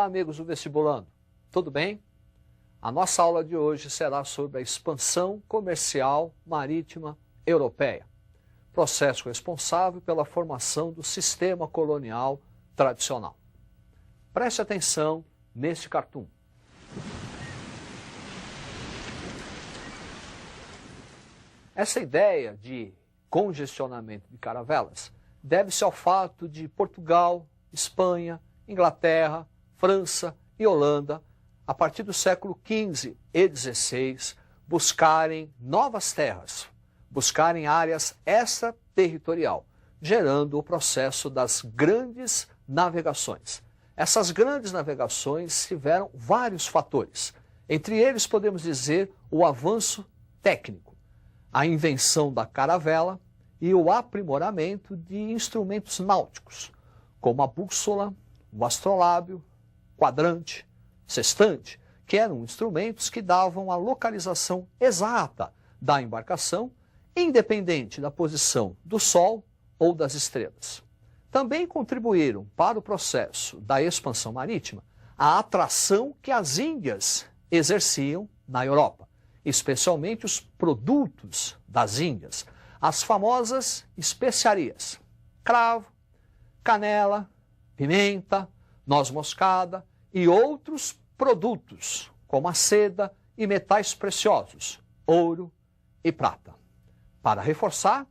Olá, amigos do Vestibulando. Tudo bem? A nossa aula de hoje será sobre a expansão comercial marítima europeia, processo responsável pela formação do sistema colonial tradicional. Preste atenção neste cartoon. Essa ideia de congestionamento de caravelas deve-se ao fato de Portugal, Espanha, Inglaterra, França e Holanda, a partir do século XV e XVI, buscarem novas terras, buscarem áreas extraterritorial, gerando o processo das grandes navegações. Essas grandes navegações tiveram vários fatores. Entre eles podemos dizer o avanço técnico, a invenção da caravela e o aprimoramento de instrumentos náuticos, como a bússola, o astrolábio, quadrante, sextante, que eram instrumentos que davam a localização exata da embarcação, independente da posição do Sol ou das estrelas. Também contribuíram para o processo da expansão marítima a atração que as Índias exerciam na Europa, especialmente os produtos das Índias, as famosas especiarias, cravo, canela, pimenta, noz moscada e outros produtos, como a seda e metais preciosos, ouro e prata. Para reforçar,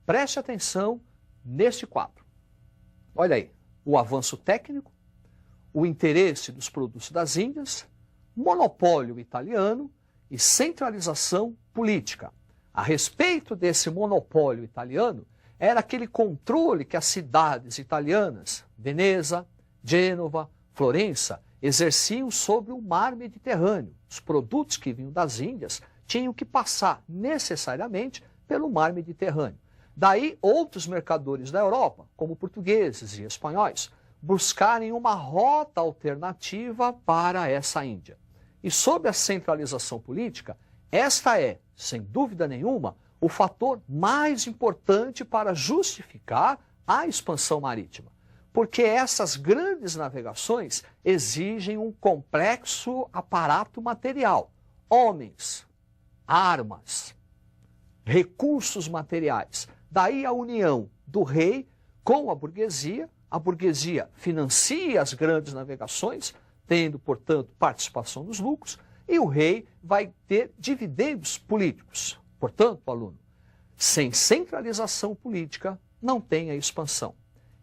preste atenção neste quadro. Olha aí, o avanço técnico, o interesse dos produtos das Índias, monopólio italiano e centralização política. A respeito desse monopólio italiano, era aquele controle que as cidades italianas, Veneza, Gênova, Florença, exerciam sobre o mar Mediterrâneo. Os produtos que vinham das Índias tinham que passar necessariamente pelo mar Mediterrâneo. Daí, outros mercadores da Europa, como portugueses e espanhóis, buscarem uma rota alternativa para essa Índia. E sob a centralização política, esta é, sem dúvida nenhuma, o fator mais importante para justificar a expansão marítima. Porque essas grandes navegações exigem um complexo aparato material, homens, armas, recursos materiais. Daí a união do rei com a burguesia financia as grandes navegações, tendo, portanto, participação nos lucros, e o rei vai ter dividendos políticos. Portanto, aluno, sem centralização política não tem a expansão.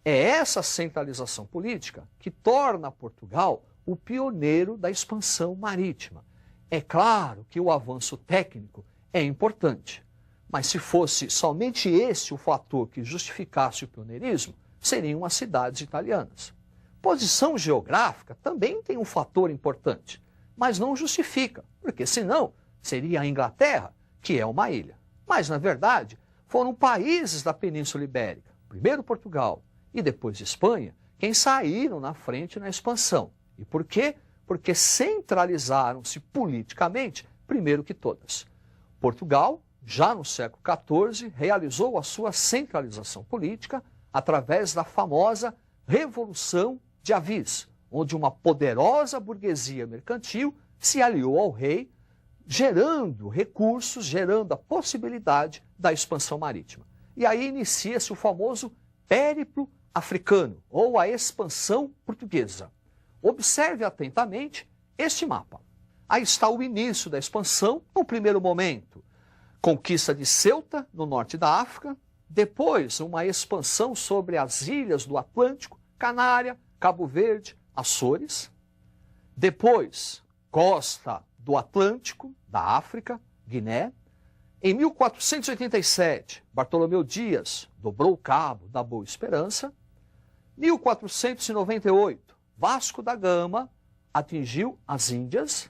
É essa centralização política que torna Portugal o pioneiro da expansão marítima. É claro que o avanço técnico é importante, mas se fosse somente esse o fator que justificasse o pioneirismo, seriam as cidades italianas. Posição geográfica também tem um fator importante, mas não justifica, porque senão seria a Inglaterra, que é uma ilha. Mas, na verdade, foram países da Península Ibérica, primeiro Portugal e depois Espanha, quem saíram na frente na expansão. E por quê? Porque centralizaram-se politicamente primeiro que todas. Portugal, já no século XIV, realizou a sua centralização política através da famosa Revolução de Avis, onde uma poderosa burguesia mercantil se aliou ao rei, gerando recursos, gerando a possibilidade da expansão marítima. E aí inicia-se o famoso périplo africano, ou a expansão portuguesa. Observe atentamente este mapa. Aí está o início da expansão, no primeiro momento, conquista de Ceuta, no norte da África, depois uma expansão sobre as ilhas do Atlântico, Canária, Cabo Verde, Açores, depois costa do Atlântico, da África, Guiné. Em 1487, Bartolomeu Dias dobrou o cabo da Boa Esperança. 1498, Vasco da Gama atingiu as Índias.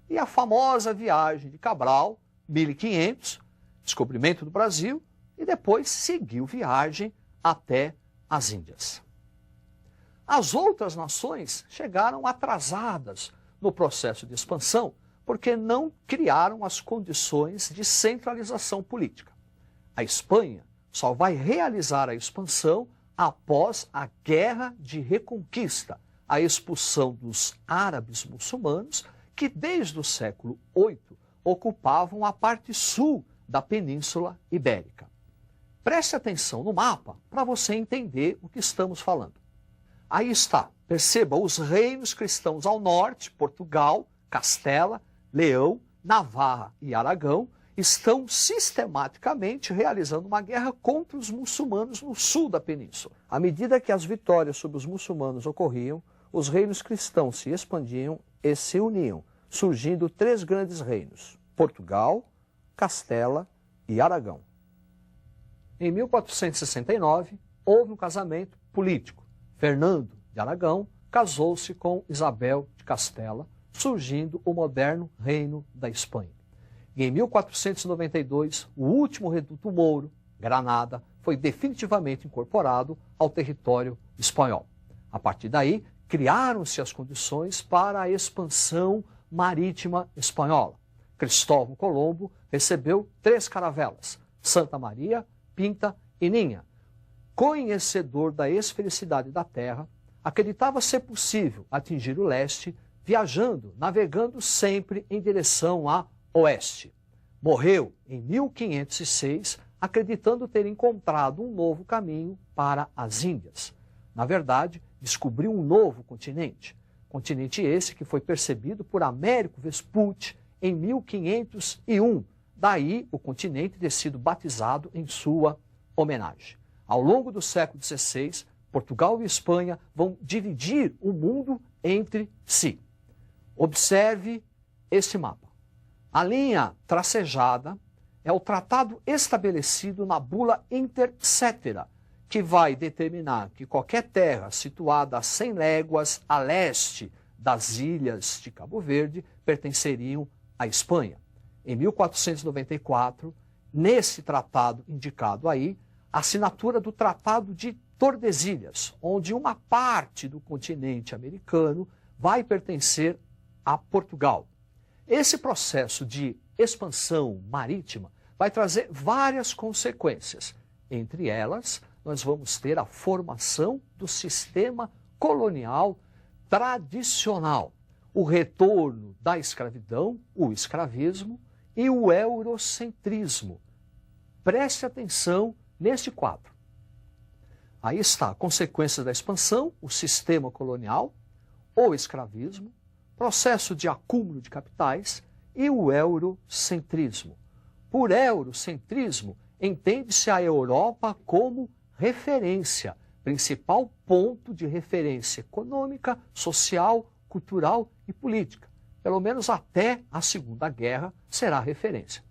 E a famosa viagem de Cabral, 1500, descobrimento do Brasil, e depois seguiu viagem até as Índias. As outras nações chegaram atrasadas no processo de expansão, porque não criaram as condições de centralização política. A Espanha só vai realizar a expansão após a Guerra de Reconquista, a expulsão dos árabes muçulmanos, que desde o século VIII ocupavam a parte sul da Península Ibérica. Preste atenção no mapa para você entender o que estamos falando. Aí está, perceba os reinos cristãos ao norte, Portugal, Castela, Leão, Navarra e Aragão, estão sistematicamente realizando uma guerra contra os muçulmanos no sul da península. À medida que as vitórias sobre os muçulmanos ocorriam, os reinos cristãos se expandiam e se uniam, surgindo 3 grandes reinos: Portugal, Castela e Aragão. Em 1469, houve um casamento político. Fernando de Aragão casou-se com Isabel de Castela, surgindo o moderno Reino da Espanha. E em 1492, o último reduto mouro, Granada, foi definitivamente incorporado ao território espanhol. A partir daí, criaram-se as condições para a expansão marítima espanhola. Cristóvão Colombo recebeu 3 caravelas: Santa Maria, Pinta e Ninha. Conhecedor da esfericidade da terra, acreditava ser possível atingir o leste viajando, navegando sempre em direção a oeste. Morreu em 1506, acreditando ter encontrado um novo caminho para as Índias. Na verdade, descobriu um novo continente. Continente esse que foi percebido por Américo Vespucci em 1501. Daí o continente ter sido batizado em sua homenagem. Ao longo do século XVI, Portugal e Espanha vão dividir o mundo entre si. Observe este mapa. A linha tracejada é o tratado estabelecido na bula Inter Cetera, que vai determinar que qualquer terra situada a 100 léguas a leste das ilhas de Cabo Verde pertenceriam à Espanha. Em 1494, nesse tratado indicado aí, a assinatura do Tratado de Tordesilhas, onde uma parte do continente americano vai pertencer a Portugal. Esse processo de expansão marítima vai trazer várias consequências. Entre elas, nós vamos ter a formação do sistema colonial tradicional, o retorno da escravidão, o escravismo e o eurocentrismo. Preste atenção neste quadro. Aí está, consequências da expansão, o sistema colonial, o escravismo, processo de acúmulo de capitais e o eurocentrismo. Por eurocentrismo, entende-se a Europa como referência, principal ponto de referência econômica, social, cultural e política. Pelo menos até a Segunda Guerra será referência.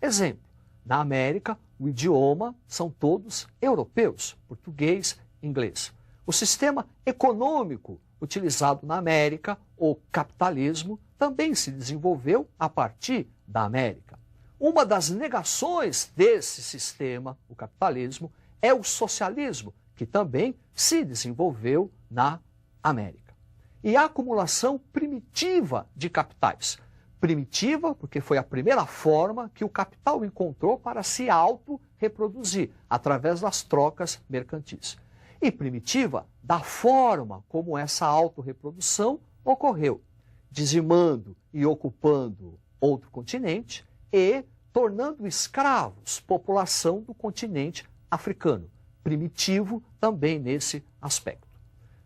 Exemplo, na América, o idioma são todos europeus, português, inglês. O sistema econômico utilizado na América, o capitalismo, também se desenvolveu a partir da América. Uma das negações desse sistema, o capitalismo, é o socialismo, que também se desenvolveu na América. E a acumulação primitiva de capitais. Primitiva porque foi a primeira forma que o capital encontrou para se auto-reproduzir, através das trocas mercantis. E primitiva da forma como essa autorreprodução ocorreu, dizimando e ocupando outro continente e tornando escravos população do continente africano. Primitivo também nesse aspecto.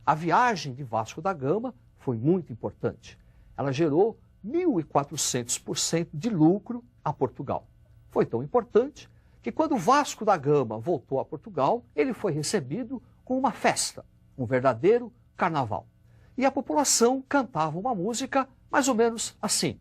A viagem de Vasco da Gama foi muito importante. Ela gerou 1.400% de lucro a Portugal. Foi tão importante que quando Vasco da Gama voltou a Portugal, ele foi recebido com uma festa, um verdadeiro carnaval. E a população cantava uma música mais ou menos assim: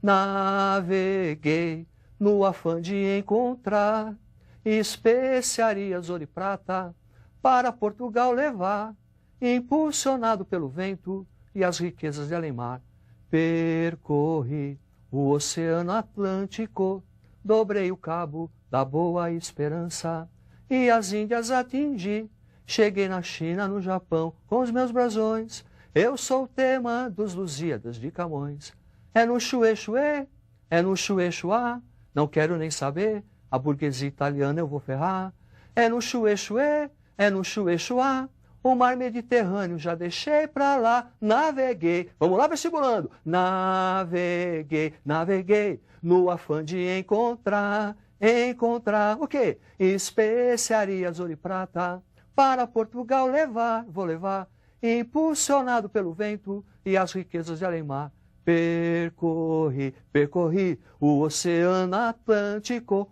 naveguei no afã de encontrar especiarias, ouro e prata para Portugal levar, impulsionado pelo vento e as riquezas de além-mar. Percorri o Oceano Atlântico, dobrei o cabo da Boa Esperança e as Índias atingi. Cheguei na China, no Japão, com os meus brasões. Eu sou o tema dos Lusíadas de Camões. É no Xuê-Xuê, é no Xuê-Xuá, não quero nem saber, a burguesia italiana eu vou ferrar. É no Xuê-Xuê, é no Xuê-Xuá, o mar Mediterrâneo já deixei pra lá, naveguei. Vamos lá, vestibulando. Naveguei, naveguei, no afã de encontrar o quê? Especiarias, ouro e prata, para Portugal levar, vou levar, impulsionado pelo vento e as riquezas de além-mar. Percorri, percorri o Oceano Atlântico,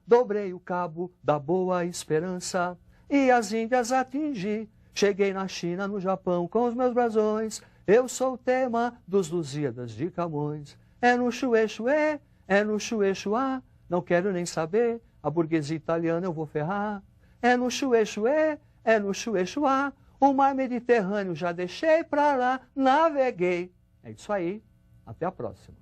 dobrei o cabo da Boa Esperança e as Índias atingi. Cheguei na China, no Japão, com os meus brasões. Eu sou o tema dos Lusíadas de Camões. É no Chuê-Chuê, é no Chuê-Chuá, não quero nem saber, a burguesia italiana eu vou ferrar. É no Chuê-Chuê, é no Chuê-Chuá, o mar Mediterrâneo já deixei pra lá, naveguei. É isso aí, até a próxima.